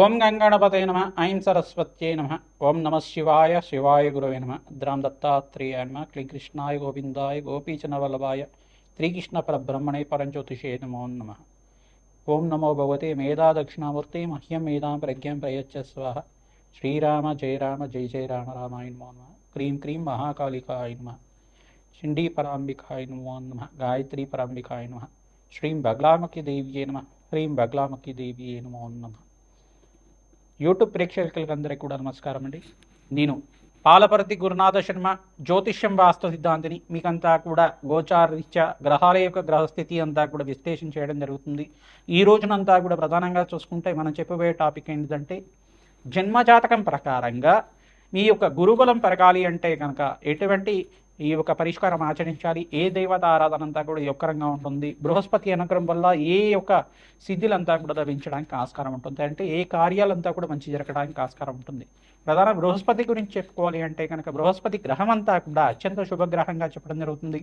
ఓం గంగణపతయ నమ ఐం సరస్వత్యై నమ ఓం నమ శివాయ శివాయ గురవే నమ ద్రాం దత్తాత్రేయాయ నమ క్లీం కృష్ణాయ గోవిందాయ గోపీచనవల్లభాయ శ్రీకృష్ణ పరబ్రహ్మణే పరంజ్యోతిషే నమో నమ. ఓం నమో భగవతే మేధా దక్షిణామూర్తి మహ్యం మేధాం ప్రజ్ఞం ప్రయచ్చ స్వాహ. శ్రీరామ జయ రామ జయ జయ రామ రామాయ నమో నమ. క్రీం క్రీం మహాకాళికాయ నమ. షిండీ పరాంబికాయ నమో నమ. గాయత్రీ పరాంబికాయ నమ. శ్రీం బగ్లామకి దేవ్యే నమ. హ్రీం బగ్లామకి దేవ్యే నమో నమ. యూట్యూబ్ ప్రేక్షకులందరికీ కూడా నమస్కారం అండి. నేను పాలపర్తి గురునాథ శర్మ, జ్యోతిష్యం వాస్తు సిద్ధాంతిని. మీకంతా కూడా గోచారరీత్యా గ్రహాల యొక్క గ్రహస్థితి అంతా కూడా విశ్లేషణ చేయడం జరుగుతుంది. ఈ రోజునంతా కూడా ప్రధానంగా చూసుకుంటే మనం చెప్పబోయే టాపిక్ ఏంటంటే, జన్మజాతకం ప్రకారంగా మీ యొక్క గురుబలం పెరగాలి అంటే కనుక ఎటువంటి ఈ యొక్క పరిష్కారం ఆచరించాలి, ఏ దేవత ఆరాధన అంతా కూడా యొక్కరంగా ఉంటుంది, బృహస్పతి అనుగ్రహం వల్ల ఏ యొక్క సిద్ధులంతా కూడా లభించడానికి ఆస్కారం ఉంటుంది, అంటే ఏ కార్యాలంతా కూడా మంచి జరగడానికి ఆస్కారం ఉంటుంది. ప్రధాన బృహస్పతి గురించి చెప్పుకోవాలి అంటే కనుక బృహస్పతి గ్రహం అంతా కూడా అత్యంత శుభగ్రహంగా చెప్పడం జరుగుతుంది.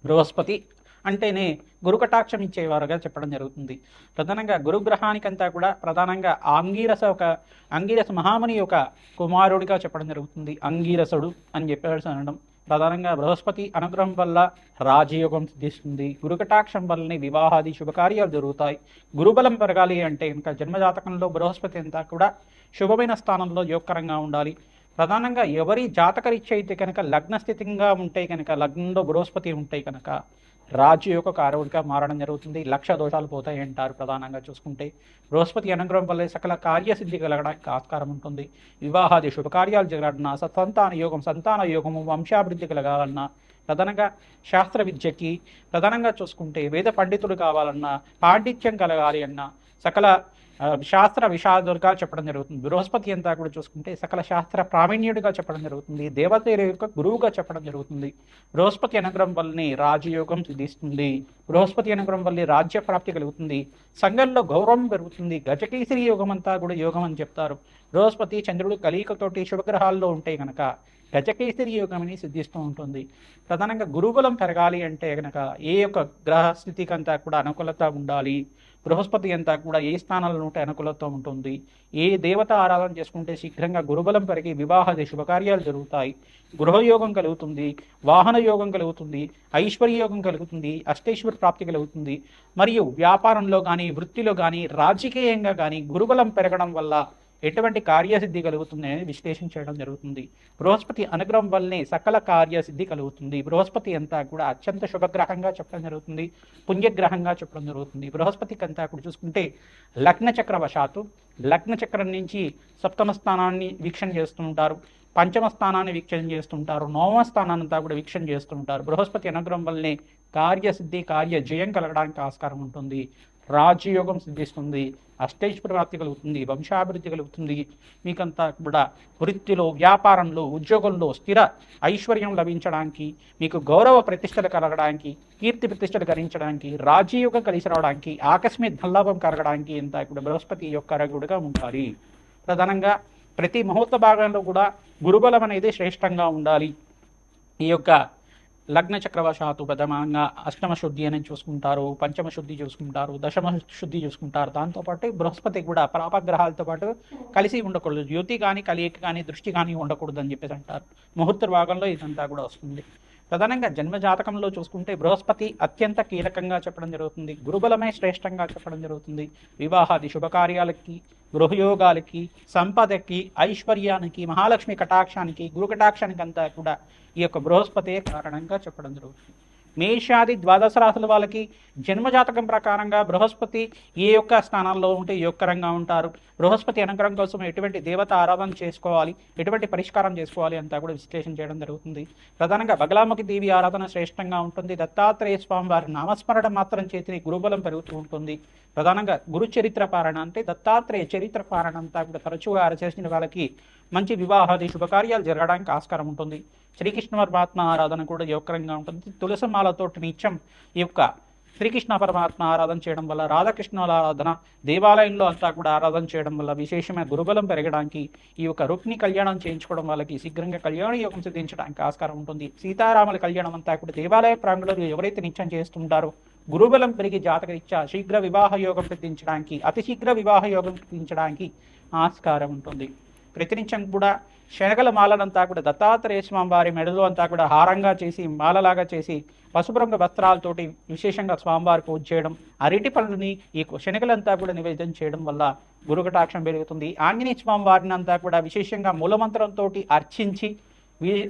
బృహస్పతి అంటేనే గురు కటాక్షం ఇచ్చేవారుగా చెప్పడం జరుగుతుంది. ప్రధానంగా గురుగ్రహానికంతా కూడా ప్రధానంగా అంగీరస మహాముని యొక్క కుమారుడిగా చెప్పడం జరుగుతుంది. అంగీరసుడు అని చెప్పేసి అనడం. ప్రధానంగా బృహస్పతి అనుగ్రహం వల్ల రాజయోగం సిద్ధిస్తుంది. గురుకటాక్షం వల్లనే వివాహాది శుభకార్యాలు జరుగుతాయి. గురుబలం పెరగాలి అంటే ఇంకా జన్మజాతకంలో బృహస్పతి అంతా కూడా శుభమైన స్థానంలో యోగకరంగా ఉండాలి. ప్రధానంగా ఎవరి జాతకరీత్యా అయితే కనుక లగ్నస్థితిగా ఉంటే కనుక, లగ్నంలో బృహస్పతి ఉంటే కనుక రాజయోగ కారకుడిగా మారడం జరుగుతుంది. లక్ష దోషాలు పోతాయి అంటారు. ప్రధానంగా చూసుకుంటే బృహస్పతి అనుగ్రహం వల్ల సకల కార్యసిద్ధి కలగడానికి ఆస్కారం ఉంటుంది. వివాహాది శుభకార్యాలు జరగాలన్నా, సంతాన యోగము, వంశాభివృద్ధి కలగాలన్నా, ప్రధానంగా శాస్త్ర విద్యకి, ప్రధానంగా చూసుకుంటే వేద పండితుడు కావాలన్నా, పాండిత్యం కలగాలి అన్నా, సకల శాస్త్ర విషాదులుగా చెప్పడం జరుగుతుంది. బృహస్పతి అంతా కూడా చూసుకుంటే సకల శాస్త్ర ప్రావీణ్యుడిగా చెప్పడం జరుగుతుంది. దేవతల యొక్క గురువుగా చెప్పడం జరుగుతుంది. బృహస్పతి అనుగ్రహం వల్లనే రాజయోగం సిద్ధిస్తుంది. బృహస్పతి అనుగ్రహం వల్లే రాజ్య ప్రాప్తి కలుగుతుంది. సంఘంలో గౌరవం పెరుగుతుంది. గజకేసరి యోగం అంతా కూడా యోగం అని చెప్తారు. బృహస్పతి చంద్రుడు కలయికతోటి శుభగ్రహాల్లో ఉంటే కనుక గజకేసరి యోగం అని సిద్ధిస్తూ ఉంటుంది. ప్రధానంగా గురుబలం పెరగాలి అంటే కనుక ఏ యొక్క గ్రహస్థితికంతా కూడా అనుకూలత ఉండాలి. బృహస్పతి అంతా కూడా ఏ స్థానాల్లో ఉంటే అనుకూలత ఉంటుంది, ఏ దేవత ఆరాధన చేసుకుంటే శీఘ్రంగా గురుబలం పెరిగి వివాహాది శుభకార్యాలు జరుగుతాయి, గృహయోగం కలుగుతుంది, వాహన యోగం కలుగుతుంది, ఐశ్వర్య యోగం కలుగుతుంది, అష్టైశ్వర ప్రాప్తి కలుగుతుంది. మరియు వ్యాపారంలో కానీ, వృత్తిలో కానీ, రాజకీయంగా కానీ గురుబలం పెరగడం వల్ల ఎటువంటి కార్యసిద్ధి కలుగుతుంది అనేది విశ్లేషణ చేయడం జరుగుతుంది. బృహస్పతి అనుగ్రహం వల్లనే సకల కార్యసిద్ధి కలుగుతుంది. బృహస్పతి అంతా కూడా అత్యంత శుభగ్రహంగా చెప్పడం జరుగుతుంది, పుణ్యగ్రహంగా చెప్పడం జరుగుతుంది. బృహస్పతికి అంతా కూడా చూసుకుంటే లగ్న చక్రవశాత్తు లగ్న చక్రం నుంచి సప్తమ స్థానాన్ని వీక్షణ చేస్తుంటారు, పంచమ స్థానాన్ని వీక్షణ చేస్తుంటారు, నవమ స్థానాన్ని అంతా కూడా వీక్షణ చేస్తుంటారు. బృహస్పతి అనుగ్రహం వల్లనే కార్యసిద్ధి, కార్య జయం కలగడానికి ఆస్కారం ఉంటుంది. రాజయోగం సిద్ధిస్తుంది, అష్టైశ్వర ప్రాప్తి కలుగుతుంది, వంశాభివృద్ధి కలుగుతుంది. మీకంతా కూడా వృత్తిలో, వ్యాపారంలో, ఉద్యోగంలో స్థిర ఐశ్వర్యం లభించడానికి, మీకు గౌరవ ప్రతిష్టలు కలగడానికి, కీర్తి ప్రతిష్టలు గరించడానికి, రాజయోగం కలిసి రావడానికి, ఆకస్మిక ధనలాభం కలగడానికి అంతా కూడా బృహస్పతి యొక్క రగుడుగా ఉండాలి. ప్రధానంగా ప్రతి ముహూర్త భాగంలో కూడా గురుబలం అనేది శ్రేష్టంగా ఉండాలి. ఈ యొక్క లగ్న చక్రవశాత్తు ప్రథమంగా అష్టమ శుద్ధి అని చూసుకుంటారు, పంచమ శుద్ధి చూసుకుంటారు, దశమ శుద్ధి చూసుకుంటారు. దాంతోపాటు బృహస్పతి కూడా పాపగ్రహాలతో పాటు కలిసి ఉండకూడదు. జ్యోతి కానీ, కలియక కానీ, దృష్టి కానీ ఉండకూడదు అని చెప్పేసి అంటారు. ముహూర్త భాగంలో ఇదంతా కూడా వస్తుంది. ప్రధానంగా జన్మజాతకంలో చూసుకుంటే బృహస్పతి అత్యంత కీలకంగా చెప్పడం జరుగుతుంది. గురుబలమే శ్రేష్టంగా చెప్పడం జరుగుతుంది. వివాహాది శుభకార్యాలకి, గృహయోగాలకి, సంపదకి, ఐశ్వర్యానికి, మహాలక్ష్మి కటాక్షానికి, గురు కటాక్షానికి అంతా కూడా ఈ యొక్క బృహస్పతే కారణంగా చెప్పడం జరుగుతుంది. మేషాది ద్వాదశ రాశుల వాళ్ళకి జన్మజాతకం ప్రకారంగా బృహస్పతి ఏ యొక్క స్థానాల్లో ఉంటే యోగకరంగా ఉంటారు, బృహస్పతి అనుగ్రహం కోసం ఎటువంటి దేవత ఆరాధన చేసుకోవాలి, ఎటువంటి పరిష్కారం చేసుకోవాలి అంతా కూడా విశ్లేషణ చేయడం జరుగుతుంది. ప్రధానంగా బగలాముఖి దేవి ఆరాధన శ్రేష్టంగా ఉంటుంది. దత్తాత్రేయ స్వామి వారి నామస్మరణ మాత్రం చేతిని గురుబలం పెరుగుతూ ఉంటుంది. ప్రధానంగా గురు చరిత్ర పారణ అంటే దత్తాత్రేయ చరిత్ర పారణ అంతా కూడా తరచుగా చేసిన వాళ్ళకి మంచి వివాహాది శుభకార్యాలు జరగడానికి ఆస్కారం ఉంటుంది. శ్రీకృష్ణ పరమాత్మ ఆరాధన కూడా యోగకరంగా ఉంటుంది. తులసమాలతో నిత్యం ఈ యొక్క శ్రీకృష్ణ పరమాత్మ ఆరాధన చేయడం వల్ల, రాధాకృష్ణుల ఆరాధన దేవాలయంలో అంతా కూడా ఆరాధన చేయడం వల్ల విశేషమైన గురుబలం పెరగడానికి, ఈ యొక్క రుక్ని కళ్యాణం చేయించుకోవడం వాళ్ళకి శీఘ్రంగా కళ్యాణ యోగం సిద్ధించడానికి ఆస్కారం ఉంటుంది. సీతారాముల కళ్యాణం అంతా కూడా దేవాలయ ప్రాంగణంలో ఎవరైతే నిత్యం చేస్తుంటారో గురుబలం పెరిగి జాతకరీత్యా శీఘ్ర వివాహ యోగం సిద్ధించడానికి, అతి శీఘ్ర వివాహ యోగం సిద్ధించడానికి ఆస్కారం ఉంటుంది. ప్రతినిత్యం కూడా శనగల మాలనంతా కూడా దత్తాత్రేయ స్వామి వారి మెడలో అంతా కూడా హారంగా చేసి మాలలాగా చేసి పసుపు రంగు వస్త్రాలతోటి విశేషంగా స్వామివారి పూజ చేయడం, అరటి పళ్ళని ఈ శనగలంతా కూడా నివేదన చేయడం వల్ల గురుకటాక్షం పెరుగుతుంది. ఆంజనేయ స్వామి వారిని అంతా కూడా విశేషంగా మూలమంత్రంతో అర్చించి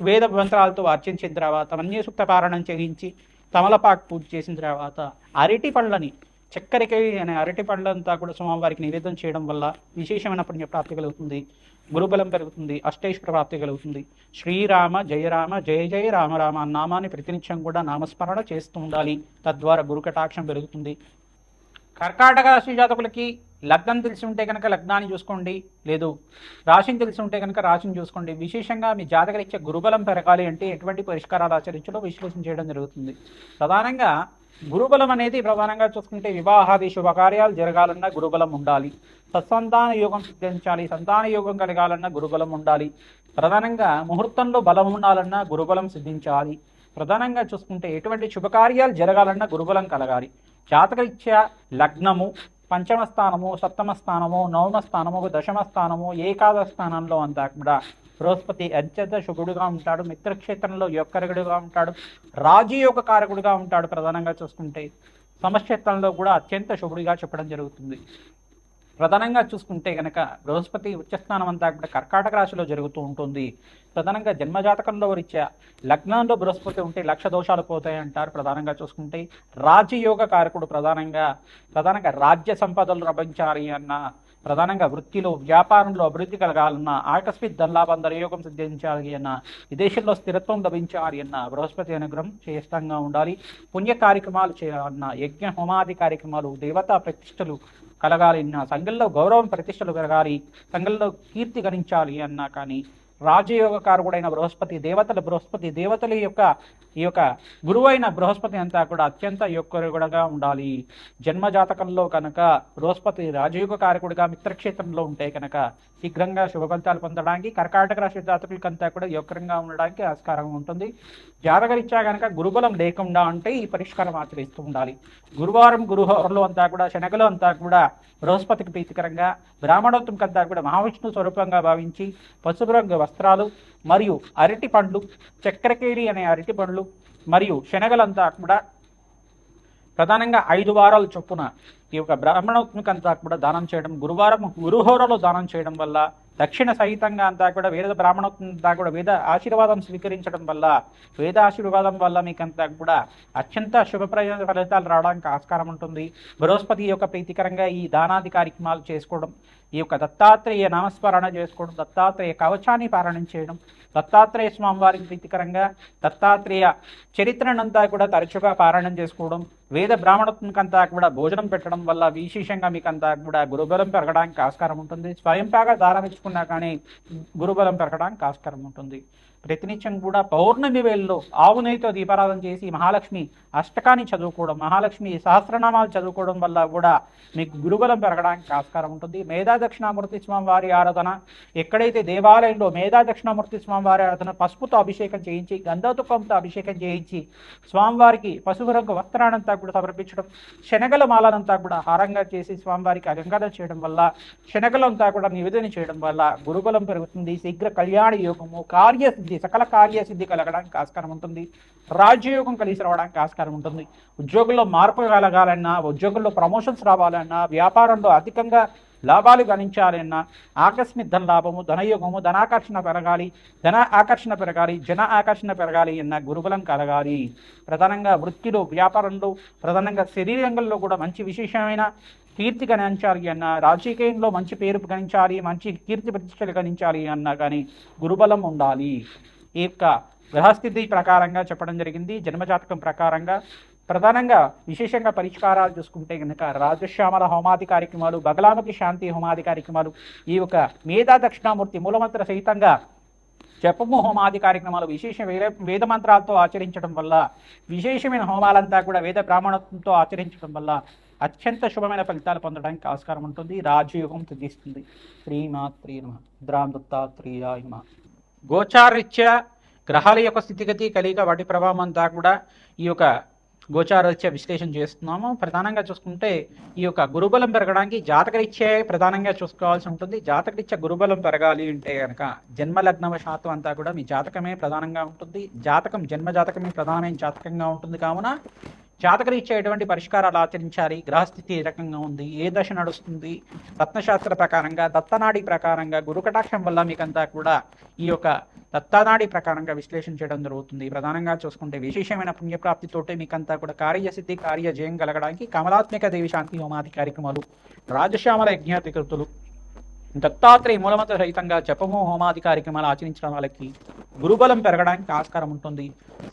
వేద మంత్రాలతో అర్చించిన తర్వాత మన్యసూక్త పారాయణం చేయించి తమలపాకు పూజ చేసిన తర్వాత అరటి పళ్ళని చక్కెరకాయ అనే అరటి పళ్ళంతా కూడా స్వామివారికి నివేదన చేయడం వల్ల విశేషమైన పుణ్యప్రాప్తి కలుగుతుంది, గురుబలం పెరుగుతుంది, అష్టైశ్వర ప్రాప్తి కలుగుతుంది. శ్రీరామ జయ రామ జయ జయ రామ రామ నామాన్ని ప్రతినిత్యం కూడా నామస్మరణ చేస్తూ ఉండాలి. తద్వారా గురుకటాక్షం పెరుగుతుంది. కర్కాటక రాశి జాతకులకి లగ్నం తెలిసి ఉంటే కనుక లగ్నాన్ని చూసుకోండి, లేదు రాశిని తెలిసి ఉంటే కనుక రాశిని చూసుకోండి. విశేషంగా మీ జాతకరీత్యా గురుబలం పెరగాలి అంటే ఎటువంటి పరిష్కారాలు ఆచరించలో విశ్లేషణ చేయడం జరుగుతుంది. ప్రధానంగా గురుబలం అనేది ప్రధానంగా చూసుకుంటే వివాహాది శుభకార్యాలు జరగాలన్నా గురుబలం ఉండాలి. సత్సంతాన యోగం సిద్ధించాలి, సంతాన యోగం కలగాలన్నా గురుబలం ఉండాలి. ప్రధానంగా ముహూర్తంలో బలం ఉండాలన్నా గురుబలం సిద్ధించాలి. ప్రధానంగా చూసుకుంటే ఎటువంటి శుభకార్యాలు జరగాలన్నా గురుబలం కలగాలి. జాతకరీత్యా లగ్నము, పంచమ స్థానము, సప్తమ స్థానము, నవమ స్థానము, దశమ స్థానము, ఏకాదశ స్థానంలో అంతా కూడా బృహస్పతి అత్యంత శుభుడుగా ఉంటాడు. మిత్రక్షేత్రంలో యొక్కరగుడుగా ఉంటాడు, రాజయోగ కారకుడుగా ఉంటాడు. ప్రధానంగా చూసుకుంటే సమక్షేత్రంలో కూడా అత్యంత శుభుడిగా చెప్పడం జరుగుతుంది. ప్రధానంగా చూసుకుంటే కనుక బృహస్పతి ఉచ్చస్థానం అంతా కూడా కర్కాటక రాశిలో జరుగుతూ ఉంటుంది. ప్రధానంగా జన్మజాతకంలో రీత్యా లగ్నంలో బృహస్పతి ఉంటే లక్ష దోషాలు పోతాయి అంటారు. ప్రధానంగా చూసుకుంటే రాజయోగ కారకుడు ప్రధానంగా రాజ్య సంపదలు లభించాలి అన్న, ప్రధానంగా వృత్తిలో వ్యాపారంలో అభివృద్ధి కలగాలన్నా, ఆకస్మిక ధనలాభం ధనయోగం సిద్ధించాలి అన్న, విదేశంలో స్థిరత్వం లభించాలి అన్న బృహస్పతి అనుగ్రహం చేష్టంగా ఉండాలి. పుణ్య కార్యక్రమాలు చేయాలన్నా, యజ్ఞ హోమాది కార్యక్రమాలు, దేవతా ప్రతిష్టలు కలగాలి అన్నా, సంఘంలో గౌరవం ప్రతిష్టలు పెరగాలి, సంఘంలో కీర్తి గణించాలి అన్నా కానీ రాజయోగకారకుడైన బృహస్పతి దేవతల యొక్క ఈ యొక్క గురువైన బృహస్పతి అంతా కూడా అత్యంత యొక్కరుగా ఉండాలి. జన్మజాతకంలో కనుక బృహస్పతి రాజయోగ కారకుడిగా మిత్రక్షేత్రంలో ఉంటే కనుక శీఘ్రంగా శుభ ఫలితాలు పొందడానికి, కర్కాటక రాశి జాతకులకంతా కూడా యొక్కరంగా ఉండడానికి ఆస్కారం ఉంటుంది. జాతకరీత్యా కనుక గురుబలం లేకుండా అంటే ఈ పరిష్కారం ఆచరిస్తూ ఉండాలి. గురువారం గురుహోరలో అంతా కూడా శనగలు అంతా కూడా బృహస్పతికి ప్రీతికరంగా, బ్రాహ్మణోత్తంకంతా కూడా మహావిష్ణు స్వరూపంగా భావించి పసుపు రంగు వస్త్రాలు మరియు అరటి పండ్లు, చక్కెరకేళి అనే అరటి పండ్లు మరియు శనగలంతా కూడా ప్రధానంగా 5 వారాల చొప్పున ఈ యొక్క బ్రాహ్మణోత్మకంతా కూడా దానం చేయడం, గురువారం గురుహోరలో దానం చేయడం వల్ల దక్షిణ సహితంగా అంతా కూడా వేద బ్రాహ్మణోత్మంతా కూడా వేద ఆశీర్వాదం స్వీకరించడం వల్ల, వేద ఆశీర్వాదం వల్ల మీకంతా కూడా అత్యంత శుభప్రద ఫలితాలు రావడానికి ఆస్కారం ఉంటుంది. బృహస్పతి యొక్క ప్రీతికరంగా ఈ దానాది కార్యక్రమాలు చేసుకోవడం, ఈ యొక్క దత్తాత్రేయ నామస్మరణ చేసుకోవడం, దత్తాత్రేయ కవచాన్ని పారాయణం చేయడం, దత్తాత్రేయ స్వామి వారికి ప్రీతికరంగా దత్తాత్రేయ చరిత్రనంతా కూడా తరచుగా పారాయణం చేసుకోవడం, వేద బ్రాహ్మణత్మకంతా కూడా భోజనం పెట్టడం వల్ల విశేషంగా మీకంతా కూడా గురుబలం పెరగడానికి ఆస్కారం ఉంటుంది. స్వయంపాగా దానం ఇచ్చుకున్నా కానీ గురుబలం పెరగడానికి ఆస్కారం ఉంటుంది. ప్రతినిత్యం కూడా పౌర్ణమి వేళలో ఆవు నెయ్యితో దీపారాధన చేసి మహాలక్ష్మి అష్టకాన్ని చదువుకోవడం, మహాలక్ష్మి సహస్రనామాలు చదువుకోవడం వల్ల కూడా మీకు గురుబలం పెరగడానికి ఆస్కారం ఉంటుంది. మేధా దక్షిణామూర్తి స్వామి వారి ఆరాధన, ఎక్కడైతే దేవాలయంలో మేధా దక్షిణామూర్తి స్వామి వారి ఆరాధన పసుపుతో అభిషేకం చేయించి, గంధతుకంతో అభిషేకం చేయించి స్వామివారికి పసుపు రంగు వస్త్రానంతా కూడా సమర్పించడం, శనగల మాలనంతా కూడా హారంగా చేసి స్వామివారికి అలంకరణ చేయడం వల్ల, శనగలంతా కూడా నివేదన చేయడం వల్ల గురుబలం పెరుగుతుంది. శీఘ్ర కళ్యాణ యోగము, కార్యసిద్ధి, సకల కార్యసిద్ధి కలగడానికి ఆస్కారం ఉంటుంది. రాజ్యయోగం కలిసి రావడానికి ఆస్కారం ఉంటుంది. ఉద్యోగుల్లో మార్పు కలగాలన్నా, ఉద్యోగుల్లో ప్రమోషన్స్ రావాలన్నా, వ్యాపారంలో అధికంగా లాభాలు గణించాలన్నా, ఆకస్మిక ధన లాభము, ధనయోగము, ధనాకర్షణ పెరగాలి, జన ఆకర్షణ పెరగాలి అన్న గురుబలం కలగాలి. ప్రధానంగా వృత్తిలో, వ్యాపారంలో, ప్రధానంగా శరీరంగంలో కూడా మంచి విశేషమైన కీర్తి గణించాలి అన్న, రాజకీయంలో మంచి పేరు గణించాలి, మంచి కీర్తి ప్రతిష్టలు గణించాలి అన్నా కానీ గురుబలం ఉండాలి. ఈ యొక్క గ్రహస్థితి ప్రకారంగా చెప్పడం జరిగింది. జన్మజాతకం ప్రకారంగా ప్రధానంగా విశేషంగా పరిష్కారాలు చూసుకుంటే కనుక రాజశ్యామల హోమాది కార్యక్రమాలు, బగలాముఖి శాంతి హోమాది కార్యక్రమాలు, ఈ యొక్క మేధా దక్షిణామూర్తి మూలమంత్ర సహితంగా జపము హోమాది కార్యక్రమాలు విశేష వేద మంత్రాలతో ఆచరించడం వల్ల, విశేషమైన హోమాలంతా కూడా వేద బ్రాహ్మణత్వంతో ఆచరించడం వల్ల అత్యంత శుభమైన ఫలితాలు పొందడానికి ఆస్కారం ఉంటుంది. రాజయోగం సిద్ధిస్తుంది. శ్రీమాత్రే నమః. దత్తాత్రేయాయ నమః. గోచారరీత్యా గ్రహాల యొక్క స్థితిగతి కలిగ వాటి ప్రభావం అంతా కూడా ఈ యొక్క గోచారరీత్యా విశ్లేషణ చేస్తున్నాము. ప్రధానంగా చూసుకుంటే ఈ యొక్క గురుబలం పెరగడానికి జాతకరీత్యే ప్రధానంగా చూసుకోవాల్సి ఉంటుంది. జాతకరీత్యా గురుబలం పెరగాలి అంటే కనుక జన్మలగ్నవశాత్తు అంతా కూడా మీ జాతకమే ప్రధానంగా ఉంటుంది. జన్మ జాతకమే ప్రధానమైన జాతకంగా ఉంటుంది. కావున జాతకరీత్యా ఎటువంటి పరిష్కారాలు ఆచరించాలి, గ్రహస్థితి ఏ రకంగా ఉంది, ఏ దశ నడుస్తుంది, రత్నశాస్త్ర ప్రకారంగా దత్తనాడి ప్రకారంగా గురుకటాక్షం వల్ల మీకంతా కూడా ఈ యొక్క దత్తానాడి ప్రకారంగా విశ్లేషణ చేయడం జరుగుతుంది. ప్రధానంగా చూసుకుంటే విశేషమైన పుణ్యప్రాప్తితోటే మీకంతా కూడా కార్యసిద్ధి కార్యజయం కలగడానికి కమలాత్మిక దేవి శాంతి హోమాది కార్యక్రమాలు, రాజశ్యామల యజ్ఞాధికృతులు, దత్తాత్రేయ మూలమంత్ర సహితంగా జపము హోమాది కార్యక్రమాలు ఆచరించిన వాళ్ళకి గురుబలం పెరగడానికి ఆస్కారం ఉంటుంది.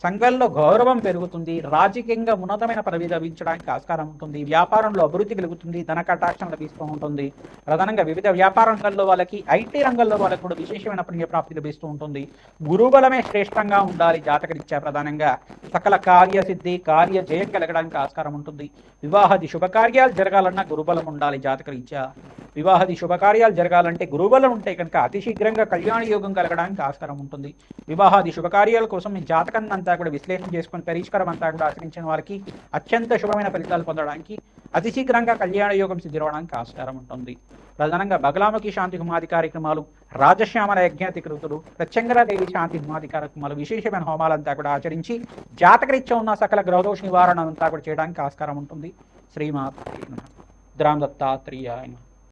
సంఘంలో గౌరవం పెరుగుతుంది. రాజకీయంగా ఉన్నతమైన పదవి లభించడానికి ఆస్కారం ఉంటుంది. వ్యాపారంలో అభివృద్ధి కలుగుతుంది. ధన కటాక్షం లభిస్తూ ఉంటుంది. ప్రధానంగా వివిధ వ్యాపార రంగంలో వాళ్ళకి, ఐటీ రంగంలో వాళ్ళకి కూడా విశేషమైన పుణ్యప్రాప్తి లభిస్తూ ఉంటుంది. గురుబలమే శ్రేష్టంగా ఉండాలి. జాతకరీత్యా ప్రధానంగా సకల కార్యసిద్ధి కార్యజయం కలగడానికి ఆస్కారం ఉంటుంది. వివాహాది శుభకార్యాలు జరగాలన్నా గురుబలం ఉండాలి. జాతకరీత్యా వివాహాది శుభకార్యాలు జరగాలంటే గురుబలం ఉంటే కనుక అతి శీఘ్రంగా కళ్యాణ యోగం కలగడానికి ఆస్కారం ఉంటుంది. వివాహాది శుభకార్యాల కోసం మీ జాతకం అంతా కూడా విశ్లేషణ చేసుకుని పరిష్కారం అంతా కూడా ఆచరించిన వారికి అత్యంత శుభమైన ఫలితాలు పొందడానికి, అతి శీఘ్రంగా కళ్యాణ యోగం సిద్ధిరవడానికి ఆస్కారం ఉంటుంది. ప్రధానంగా బగలాముఖి శాంతి హోమాది కార్యక్రమాలు, రాజశ్యామల యజ్ఞాధికృతులు, ప్రత్యంగరాదేవి శాంతి హోమాది కార్యక్రమాలు, విశేషమైన హోమాలంతా కూడా ఆచరించి జాతకరీత్యా ఉన్న సకల గ్రహదోష నివారణ అంతా కూడా చేయడానికి ఆస్కారం ఉంటుంది. శ్రీమాత గ్రామ దత్తాత్రేయాయ.